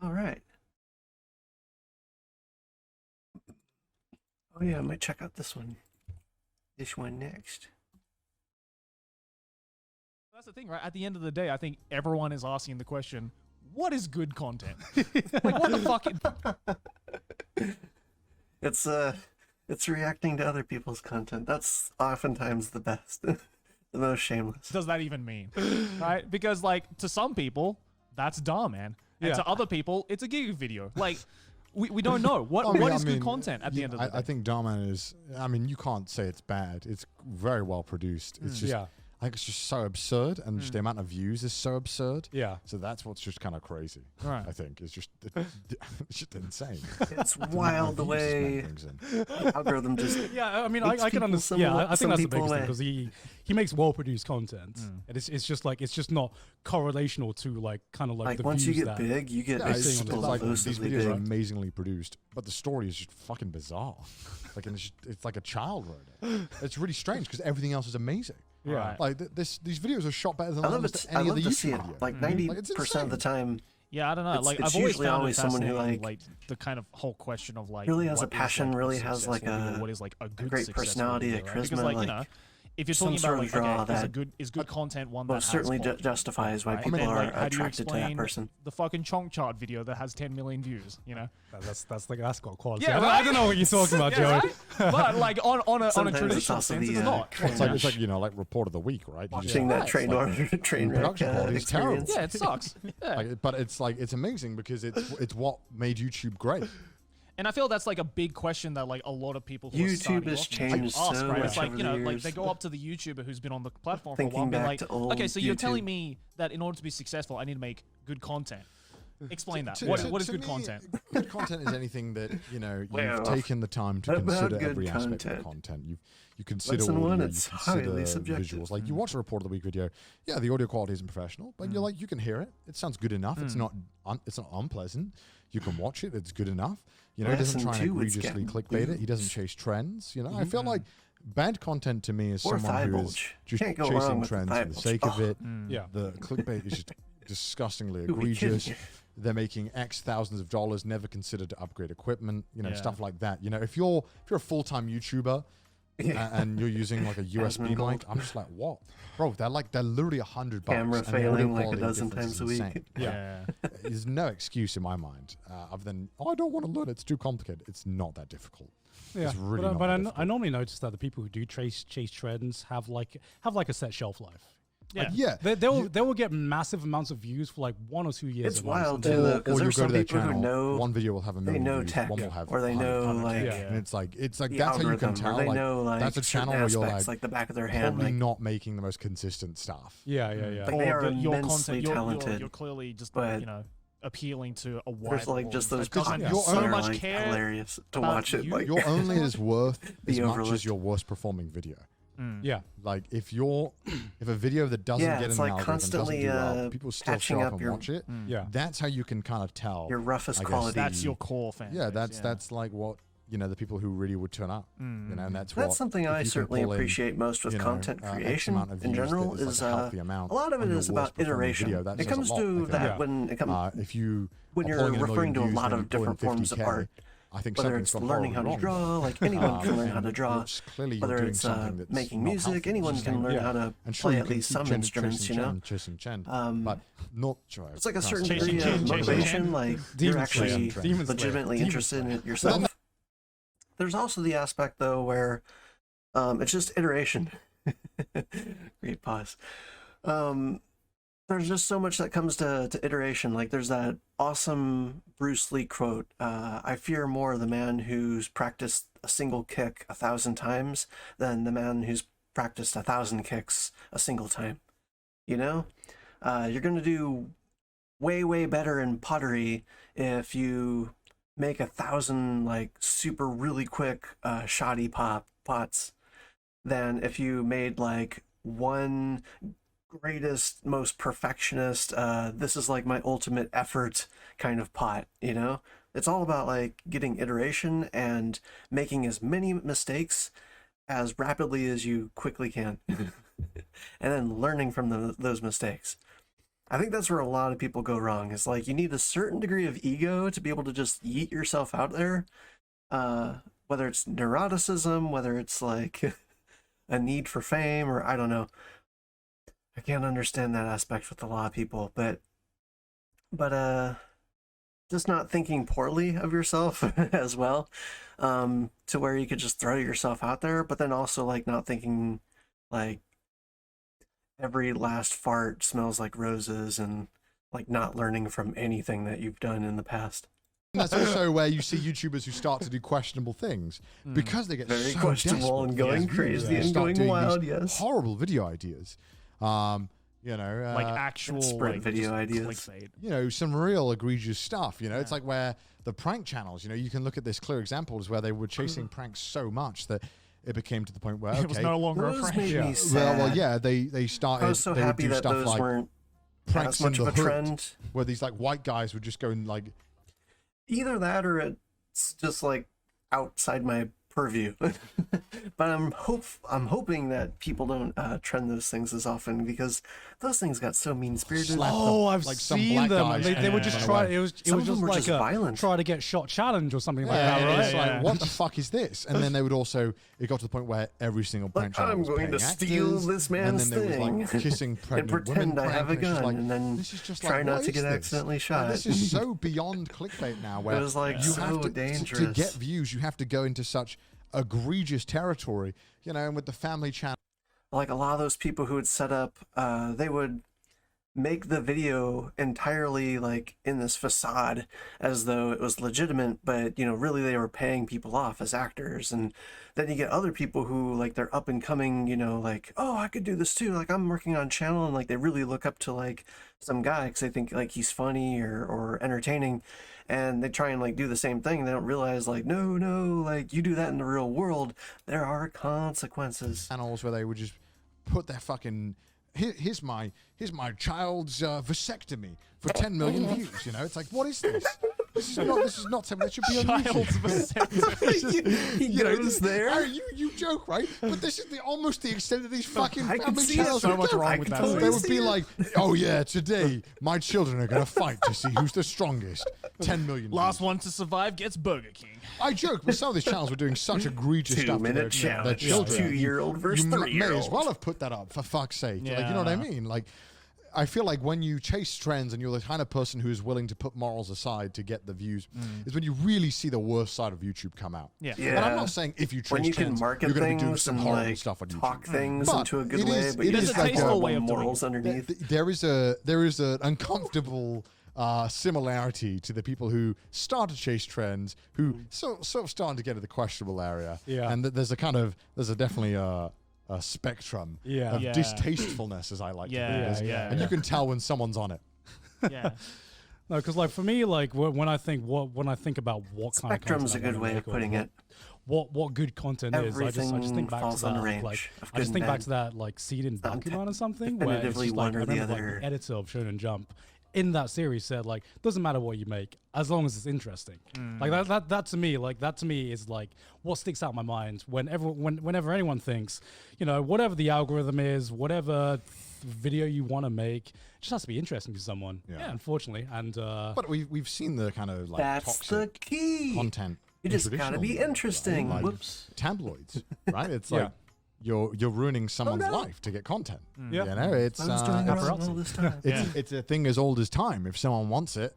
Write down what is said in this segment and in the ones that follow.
All right. Oh yeah, I might check out this one. This one next. That's the thing, right? At the end of the day, I think everyone is asking the question, what is good content? Like, what the fuck? It's reacting to other people's content. That's oftentimes the best. The most shameless. Does that even mean? Right? Because, like, to some people, that's dumb, man. And to other people, it's a gig video. Like, we don't know. What is good content at the end of the day? I think Darman is, I mean, you can't say it's bad. It's very well produced. It's just, I think it's just so absurd, and just the amount of views is so absurd. Yeah. So that's what's just kind of crazy. Right. I think it's just insane. It's wild the way the algorithm just. Yeah, I mean, I can understand. Yeah, I think that's the biggest thing because he makes well-produced content, and it's just like it's just not correlational to like kind of like the once you views get big, you get it's like these explosively videos are big. amazingly produced, but the story is just fucking bizarre. Like, and it's like a child wrote it. It's really strange because everything else is amazing. Yeah. Like these videos are shot better than I love almost it. I any love other to see it. YouTube video. Like 90% of the time, Yeah, I don't know. It's- Like, it's I've always usually found always it someone who, fascinating, like, the kind of whole question of like really has what a is, passion, like, really has, like, successful video, a- what is like a good great successful personality, video, a right? Because, charisma, like, you like, know, if you're some talking sort about of like, draw okay, that is good content one that most has certainly quality, justifies why right? people And, are like, how do you attracted to that explain person. the fucking chonk chart video that has 10 million views, you know? That's got quality. Yeah, I don't know what you're talking about, Joey. Right? But like on a Sometimes it's traditional also sense, the, it's not. It's like, you know, like Report of the Week, right? You just Watching that it's like, train wreck production quality is terrible. experience. Yeah, it sucks. Yeah. like, but it's like it's amazing because it's what made YouTube great. And I feel that's like a big question that like a lot of people who are YouTube starting has off changed ask, so right? much It's like, over you the know, like years. they go up to the YouTuber who's been on the platform for a while Thinking and be back like, to old okay, so you're telling YouTube. me that in order to be successful, I need to make good content. Explain that. To- What to- is to good me, content? Good content is anything that, you know, you've Well, taken the time to about consider good every aspect of content. content. You consider Lesson one, audio, it's you consider highly subjective. visuals. Like you watch a Report of the Week video, yeah, the audio quality isn't professional, but you're like, you can hear it. It sounds good enough. It's not unpleasant. You can watch it. It's good enough. You know, he doesn't Lesson try and two, it's egregiously getting clickbait it. He doesn't views. chase trends. You know, I feel like bad content to me is Or someone thigh who is bulge. just Can't go wrong chasing with trends thigh for the bulge. sake of Oh. it. Yeah. The clickbait is just disgustingly Who we kidding egregious. here? They're making X thousands of dollars, never considered to upgrade equipment, you know, Yeah. stuff like that. You know, if you're a full-time YouTuber and you're using like a USB mic, Gold. I'm just like, what, bro? They're literally $100. Camera and the audio failing like a quality dozen difference times a is week. insane. Yeah. There's no excuse in my mind other than, oh, I don't want to learn. It's too complicated. It's not that difficult. Yeah, It's really but, not but that I difficult. normally notice that the people who do chase trends have like a set shelf life. Yeah. Like, yeah, They will get massive amounts of views for like 1 or 2 years. It's at once, wild and too, then- though, or because you there's go some to their people who channel, know one video will have a million know views, tech, one will have or they 100, know 100, like Yeah. and it's like the that's how you can algorithm, tell. or they Like, know like that's a channel where you're aspects, like the back of their hand, probably like not making the most consistent stuff. yeah. Like, they are your immensely talented, you're clearly just but you know appealing to a wide there's like just those audience that comments doesn't you're so are much like care. hilarious to about watch it. you. Like You're only as worth Be as much overlooked. as your worst performing video. Yeah. Like if a video that doesn't Yeah, get it's in like the algorithm, constantly, doesn't do well, people still patching show up up and your- watch it. Yeah. That's how you can kind of tell your roughest I guess quality. That's your core fan. Yeah, base, that's like what, you know, the people who really would turn up. You know, and that's something if I you can certainly pull in, appreciate most with you know, content X creation amount of in views general that is like a healthy amount a lot of on it your is worst about performing iteration. video. That It says a comes lot, I to think. that Yeah. when it comes If you when are you're pulling in a referring to a million lot views, of then you pull in different forms of 50K, art, I think whether something's it's gone learning how horribly to wrong. draw, like anyone can learn how to And draw. it's clearly you're Whether doing it's something that's making not music, healthy, anyone it's can just learn like- how to and sure, play you at can least keep some chasing instruments, you know. Chasing, Um, but not sure. It's like a certain Chasing degree Chen, of chasing motivation, Chen. like Demon you're actually Slayer. Demon Slayer. legitimately Demon interested in Slayer. it yourself. There's also the aspect though where it's just iteration. Great pause. There's just so much that comes to iteration. Like there's that awesome Bruce Lee quote, I fear more the man who's practiced a single kick 1,000 times than the man who's practiced 1,000 kicks a single time. You know? You're going to do way better in pottery if you make 1,000 like super really quick shoddy pots than if you made like one greatest, most perfectionist, this is like my ultimate effort kind of pot, you know? It's all about like getting iteration and making as many mistakes as rapidly as you quickly can and then learning from those mistakes. I think that's where a lot of people go wrong. It's like you need a certain degree of ego to be able to just yeet yourself out there. Whether it's neuroticism, whether it's like a need for fame, or I don't know. I can't understand that aspect with a lot of people, but just not thinking poorly of yourself as well, to where you could just throw yourself out there, but then also like not thinking like every last fart smells like roses, and like not learning from anything that you've done in the past. And that's also where you see YouTubers who start to do questionable things because they get Very so questionable and going crazy and going wild. Yes, horrible video ideas. You know, like actual sprint video ideas. clickbait. You know, some real egregious stuff. You know, it's like where the prank channels. You know, you can look at this clear examples where they were chasing pranks so much that it became to the point where It was no longer a Those prank. made me well, sad. yeah, they started. I was so they would happy do that stuff those like weren't pranks as much in of the a hood, trend. where these like white guys would just go and like. Either that or it's just like outside my purview. But I'm hoping that people don't trend those things as often, because those things got so mean-spirited. Oh, I've like some seen black them. guys They would just run try. away. It was Some of just them were like just a violent. try to get shot challenge or something like Yeah, that, and right? it's like, what the fuck is this? And then they would also, it got to the point where every single prank channel I'm was going to paying steal actors, this man's and then there was like thing kissing and pregnant pretend women I have a prank, and it's just gun, like, and then this is just try like, not what to is get this? accidentally And shot. this is so beyond clickbait now, where It was like you so have to dangerous. get views, you have to go into such egregious territory, you know, and with the family channel. Like a lot of those people who would set up, they would make the video entirely like in this facade as though it was legitimate, but you know, really they were paying people off as actors. And then you get other people who like they're up and coming, you know, like, oh, I could do this too, like I'm working on a channel, and like they really look up to like some guy because they think like he's funny or entertaining, and they try and like do the same thing. They don't realize like, no, like you do that in the real world, there are consequences. Channels where they would just put their fucking here's my child's vasectomy for 10 million views. You know, it's like, what is this? This is not something that should be on Child's YouTube. He goes there. You joke, right? But this is almost the extent of these fucking I can family see channels. so much would do. wrong with that. totally They would see be it. like, oh yeah, today my children are going to fight to see who's the strongest. 10 million Last views. one to survive gets Burger King. I joke, but some of these channels were doing such egregious stuff to 2-minute their challenge. children. 2-year-old versus You may as 3-year-old. well have put that up, for fuck's sake. Like, you know what I mean? Like, I feel like when you chase trends and you're the kind of person who is willing to put morals aside to get the views, is when you really see the worst side of YouTube come out. Yeah. Yeah. And I'm not saying if you chase When you can trends, market you're going to be doing things some and horrible like stuff on YouTube. talk things But into a good it way, is- but it you is just like have a- way of doing morals underneath. there is an uncomfortable similarity to the people who start to chase trends, who sort of starting to get to the questionable area. Yeah. And there's definitely a spectrum Yeah. of Yeah. distastefulness, as I like to put it. Yeah. And you can tell when someone's on it. Yeah. No, because like for me, like when I think about what kind of Spectrum's content a I good wanna way of make or putting it. what good content is. I just Everything think back falls to on that. the range Like of I just good think and back bad. to that like scene in not Bakuman or something where it's definitively just like one I or the remember like other. the editor of Shonen Jump in that series said like doesn't matter what you make as long as it's interesting. Like that to me is like what sticks out in my mind whenever anyone thinks, you know, whatever the algorithm is, whatever video you want to make, it just has to be interesting to someone. Yeah. Unfortunately, and But we've seen the kind of like That's the toxic key. content. You in just gotta be traditional, interesting. like, Whoops. tabloids, right? It's Yeah. like you're ruining someone's no. life to get content. Yeah. You know, it's I was doing it wrong paparazzi. all this time. it's a thing as old as time. If someone wants it,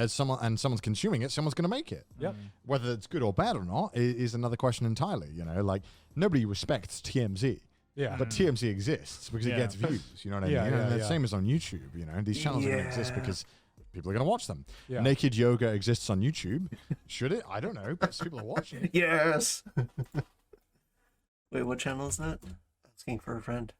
someone's consuming it, someone's going to make it. Yep. Whether it's good or bad or not is another question entirely. You know, like nobody respects TMZ. Yeah. But TMZ exists because it Yeah. gets views. You know what I Yeah, mean? yeah, And the yeah. same as on YouTube. You know, these channels are going to exist Yeah. because people are going to watch them. Yeah. Naked yoga exists on YouTube. Should it? I don't know, but people are watching. Yes. Wait, what channel is that? Asking for a friend.